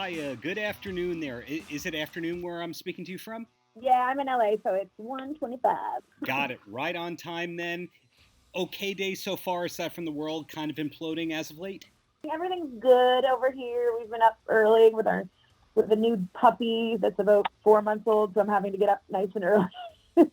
Taya, good afternoon there. Is it afternoon where I'm speaking to you from? Yeah, I'm in LA, so it's 1:25. Got it. Right on time then. Okay day so far aside from the world kind of imploding as of late? Everything's good over here. We've been up early with a new puppy that's about 4 months old, so I'm having to get up nice and early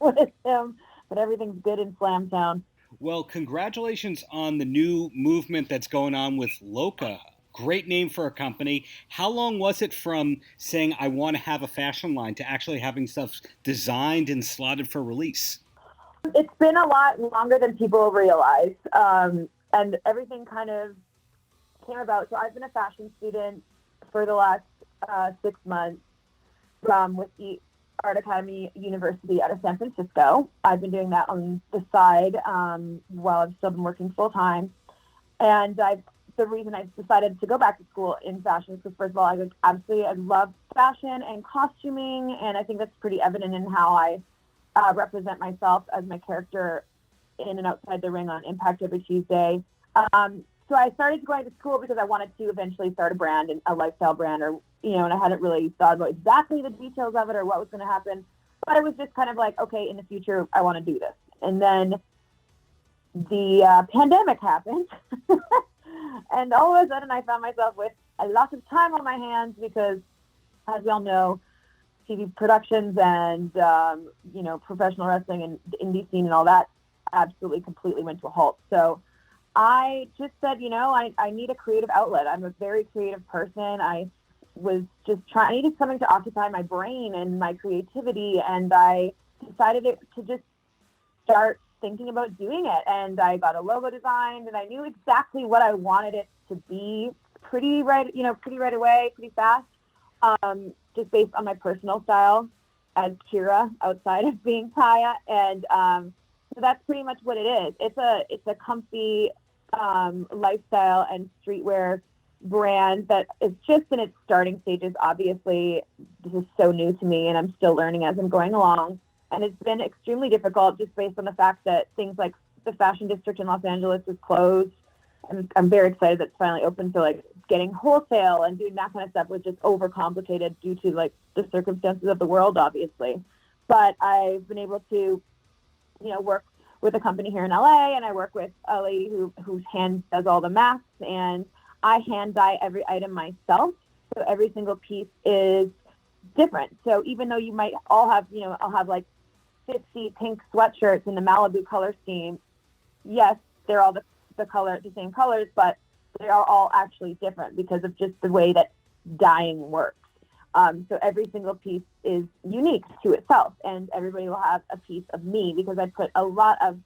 with him. But everything's good in Slamtown. Well, congratulations on the new movement that's going on with LOCA. Great name for a company. How long was it from saying I want to have a fashion line to actually having stuff designed and slotted for release? It's been a lot longer than people realize, and everything kind of came about. So I've been a fashion student for the last 6 months with the Art Academy University out of San Francisco. I've been doing that on the side while I've still been working full time. And the reason I decided to go back to school in fashion is because, first of all, I love fashion and costuming, and I think that's pretty evident in how I represent myself as my character in and outside the ring on Impact Every Tuesday. So I started going to school because I wanted to eventually start a brand, and a lifestyle brand, or and I hadn't really thought about exactly the details of it or what was going to happen. But it was just kind of like, okay, in the future, I want to do this. And then the pandemic happened, and all of a sudden, I found myself with a lot of time on my hands because, as we all know, TV productions and professional wrestling and the indie scene and all that absolutely completely went to a halt. So I just said, I need a creative outlet. I'm a very creative person. I needed something to occupy my brain and my creativity, and I decided to just start thinking about doing it. And I got a logo designed, and I knew exactly what I wanted it to be pretty right away, pretty fast, just based on my personal style as Kira outside of being Taya. And so that's pretty much what it is. It's a comfy lifestyle and streetwear brand that is just in its starting stages. Obviously, this is so new to me, and I'm still learning as I'm going along. And it's been extremely difficult just based on the fact that things like the fashion district in Los Angeles is closed. And I'm very excited that it's finally open. So like getting wholesale and doing that kind of stuff was just overcomplicated due to like the circumstances of the world, obviously. But I've been able to, work with a company here in LA, and I work with a lady whose hand does all the masks, and I hand dye every item myself. So every single piece is different. So even though you might all have, I'll have like 50 pink sweatshirts in the Malibu color scheme. Yes, they're all the same colors, but they are all actually different because of just the way that dyeing works. So every single piece is unique to itself, and everybody will have a piece of me because I put a lot of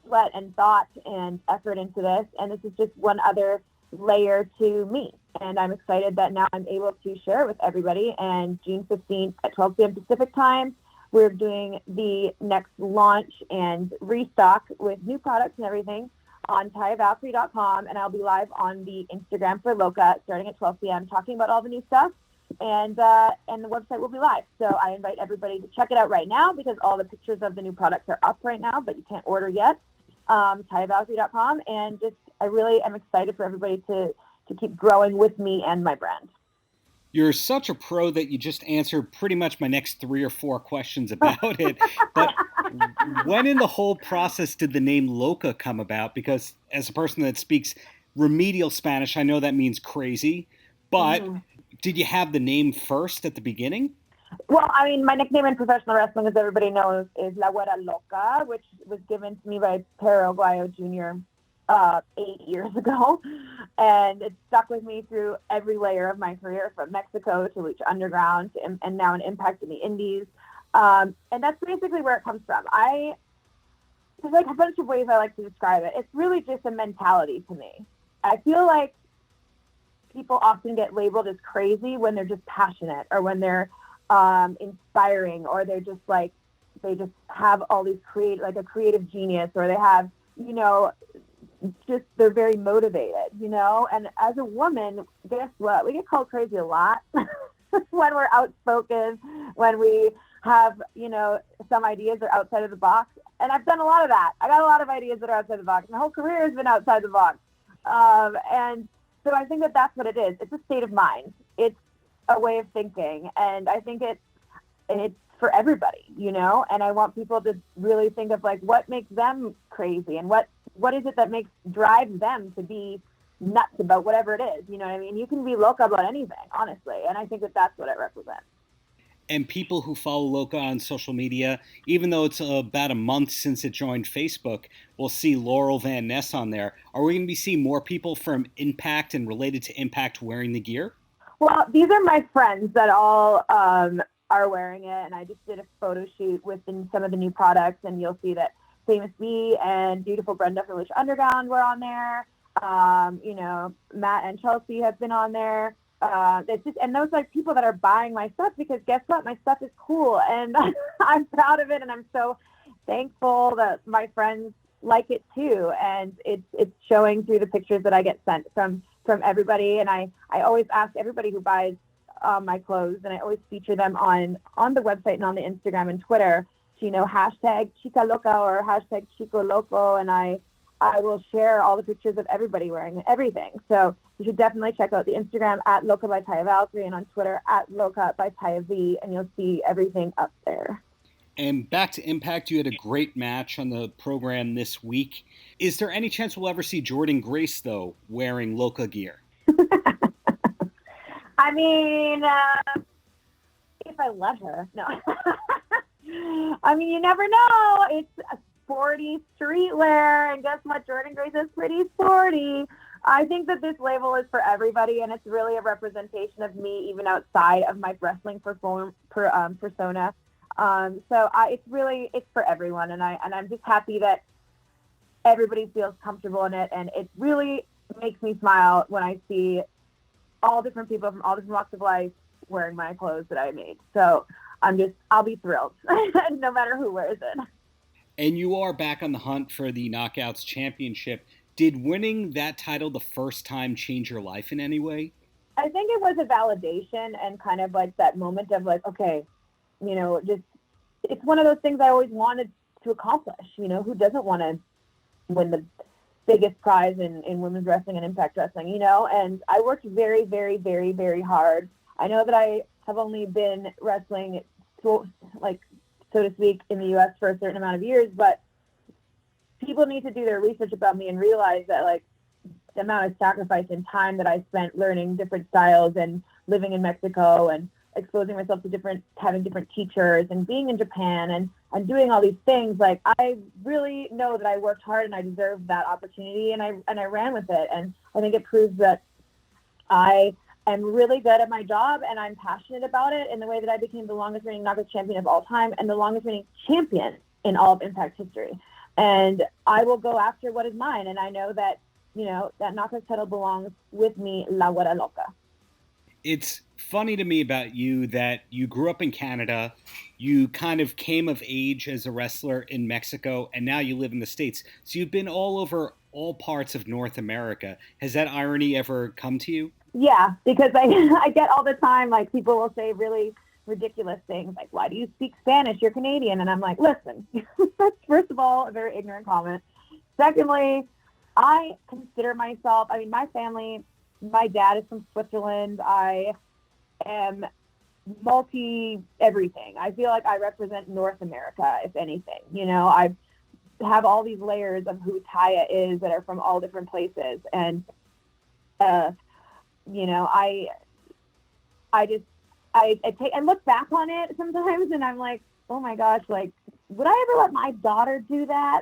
sweat and thought and effort into this, and this is just one other layer to me. And I'm excited that now I'm able to share it with everybody. And June 15th at 12 p.m. Pacific time, we're doing the next launch and restock with new products and everything on tayavalkyrie.com, and I'll be live on the Instagram for LOCA starting at 12 p.m. talking about all the new stuff, and the website will be live. So I invite everybody to check it out right now because all the pictures of the new products are up right now, but you can't order yet. tayavalkyrie.com, and I really am excited for everybody to keep growing with me and my brand. You're such a pro that you just answered pretty much my next 3 or 4 questions about it. But when in the whole process did the name LOCA come about? Because as a person that speaks remedial Spanish, I know that means crazy. But did you have the name first at the beginning? Well, I mean, my nickname in professional wrestling, as everybody knows, is La Güera Loca, which was given to me by Perro Aguayo Jr. 8 years ago, and it stuck with me through every layer of my career, from Mexico to Lucha Underground and now an Impact in the Indies, and that's basically where it comes from. There's like a bunch of ways I like to describe it. It's really just a mentality to me. I feel like people often get labeled as crazy when they're just passionate, or when they're inspiring, or they're just like, they just have all these a creative genius, or they have, they're very motivated, and as a woman, guess what? We get called crazy a lot when we're outspoken, when we have, some ideas that are outside of the box. And I've done a lot of that. I got a lot of ideas that are outside the box. My whole career has been outside the box. And so I think that that's what it is. It's a state of mind. It's a way of thinking, and I think it's for everybody, and I want people to really think of like what makes them crazy and what is it that drives them to be nuts about whatever it is. You know what I mean? You can be loca about anything, honestly, and I think that that's what it represents. And people who follow LOCA on social media, even though it's about a month since it joined Facebook, will see Laurel Van Ness on there. Are we going to be seeing more people from Impact and related to Impact wearing the gear? Well, these are my friends that all are wearing it, and I just did a photo shoot with some of the new products, and you'll see that Famous B and Beautiful Brenda from Lucha Underground were on there. Matt and Chelsea have been on there. And those like people that are buying my stuff, because guess what? My stuff is cool, and I'm proud of it, and I'm so thankful that my friends like it too, and it's showing through the pictures that I get sent from everybody. And I always ask everybody who buys my clothes, and I always feature them on the website and on the Instagram and Twitter to, hashtag Chica Loca or hashtag Chico Loco, and I will share all the pictures of everybody wearing everything. So you should definitely check out the Instagram at LOCA By Taya Valkyrie and on Twitter at LOCA By Taya V, and you'll see everything up there. And back to Impact, you had a great match on the program this week. Is there any chance we'll ever see Jordynne Grace, though, wearing LOCA gear? I mean, if I let her, no. I mean, you never know. It's a sporty streetwear, and guess what? Jordynne Grace is pretty sporty. I think that this label is for everybody, and it's really a representation of me, even outside of my wrestling persona. It's for everyone, and I'm just happy that everybody feels comfortable in it, and it really makes me smile when I see all different people from all different walks of life wearing my clothes that I made. So I'll be thrilled no matter who wears it. And you are back on the hunt for the Knockouts Championship. Did winning that title the first time change your life in any way? I think it was a validation and kind of like that moment of like, okay, it's one of those things I always wanted to accomplish. Who doesn't want to win the biggest prize in women's wrestling and Impact Wrestling, and I worked very, very, very, very hard. I know that I have only been wrestling, so to speak, in the U.S. for a certain amount of years, but people need to do their research about me and realize that like the amount of sacrifice and time that I spent learning different styles and living in Mexico and exposing myself to having different teachers and being in Japan and doing all these things. Like, I really know that I worked hard and I deserved that opportunity, and I ran with it. And I think it proves that I am really good at my job and I'm passionate about it, in the way that I became the longest reigning Knockouts champion of all time and the longest reigning champion in all of Impact history. And I will go after what is mine. And I know that, that Knockouts title belongs with me, La Guara Loca. It's funny to me about you that you grew up in Canada, you kind of came of age as a wrestler in Mexico, and now you live in the States. So you've been all over all parts of North America. Has that irony ever come to you? Yeah, because I get all the time, like, people will say really ridiculous things like, why do you speak Spanish? You're Canadian. And I'm like, listen, that's first of all a very ignorant comment. Secondly, I consider myself, my family, my dad is from Switzerland. I am multi-everything. I feel like I represent North America, if anything. I have all these layers of who Taya is that are from all different places. And, I take and look back on it sometimes, and I'm like, oh my gosh, like, would I ever let my daughter do that?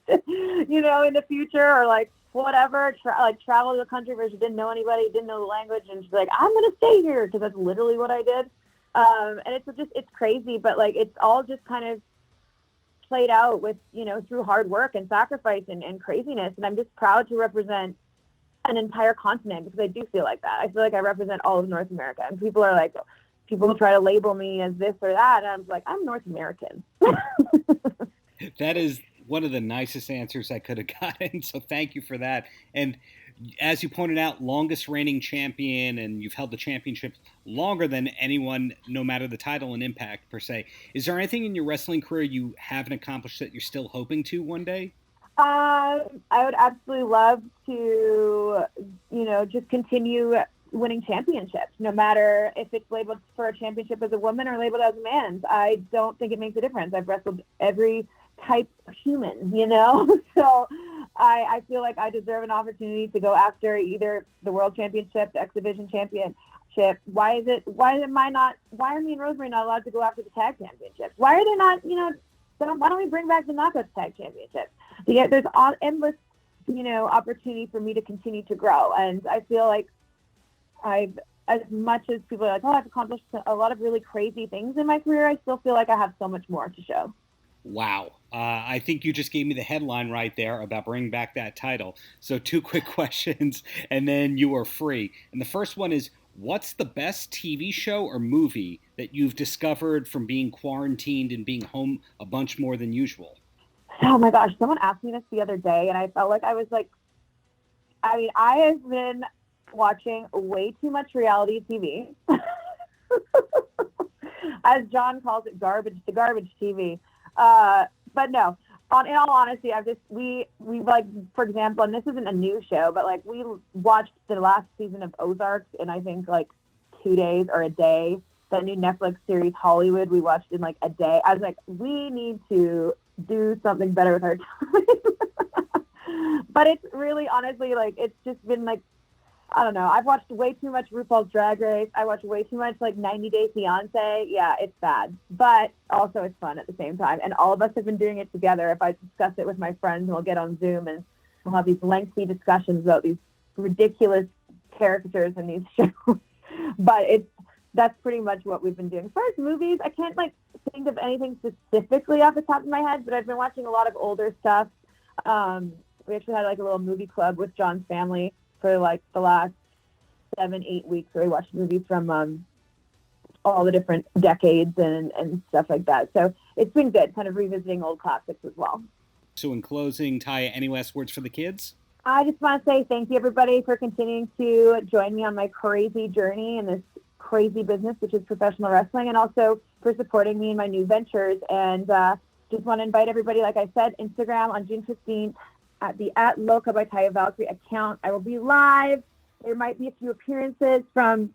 In the future, or like whatever, travel to the country where she didn't know anybody, didn't know the language, and she's like, I'm gonna stay here, because that's literally what I did. And it's crazy, but like, it's all just kind of played out with, through hard work and sacrifice and craziness. And I'm just proud to represent an entire continent, because I do feel like that. I feel like I represent all of North America, and people try to label me as this or that, and I'm like, I'm North American. That is one of the nicest answers I could have gotten, so thank you for that. And as you pointed out, longest reigning champion, and you've held the championship longer than anyone, no matter the title and Impact per se. Is there anything in your wrestling career you haven't accomplished that you're still hoping to one day? I would absolutely love to, just continue winning championships, no matter if it's labeled for a championship as a woman or labeled as a man's. I don't think it makes a difference. I've wrestled every type of human, so I feel like I deserve an opportunity to go after either the world championship, the X Division championship. Why are me and Rosemary not allowed to go after the tag championships? Why are they not, why don't we bring back the Knockouts tag championships? Yeah, there's endless, opportunity for me to continue to grow. And I feel like as much as people are like, I've accomplished a lot of really crazy things in my career, I still feel like I have so much more to show. Wow. I think you just gave me the headline right there about bringing back that title. So 2 quick questions, and then you are free. And the first one is, what's the best TV show or movie that you've discovered from being quarantined and being home a bunch more than usual? Oh my gosh, someone asked me this the other day, and I felt like I was like, I have been watching way too much reality TV. As John calls it, garbage TV. But no, in all honesty, we like, for example, and this isn't a new show, but like we watched the last season of Ozark in I think like 2 days or a day. The new Netflix series Hollywood, we watched in like a day. I was like, we need to do something better with our time. But it's really, honestly, like, it's just been like, I don't know. I've watched way too much RuPaul's Drag Race. I watched way too much like 90 Day Fiance. Yeah, it's bad, but also it's fun at the same time. And all of us have been doing it together. If I discuss it with my friends, we'll get on Zoom and we'll have these lengthy discussions about these ridiculous characters in these shows. But that's pretty much what we've been doing. As far as movies, I can't like think of anything specifically off the top of my head, but I've been watching a lot of older stuff. We actually had like a little movie club with John's family for like the last 7-8 weeks, where we watched movies from all the different decades and stuff like that. So it's been good, kind of revisiting old classics as well. So in closing, Taya, any last words for the kids? I just want to say thank you, everybody, for continuing to join me on my crazy journey in this crazy business, which is professional wrestling, and also for supporting me in my new ventures. And just want to invite everybody, like I said, Instagram on June 15th at the @LOCA by Taya Valkyrie account. I will be live. There might be a few appearances from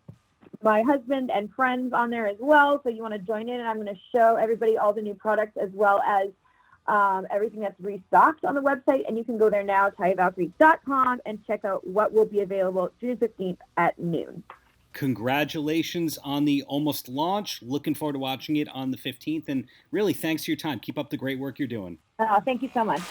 my husband and friends on there as well. So you want to join in, and I'm going to show everybody all the new products as well as everything that's restocked on the website. And you can go there now, TayaValkyrie.com, and check out what will be available June 15th at noon. Congratulations on the almost launch. Looking forward to watching it on the 15th. And really, thanks for your time. Keep up the great work you're doing. Thank you so much.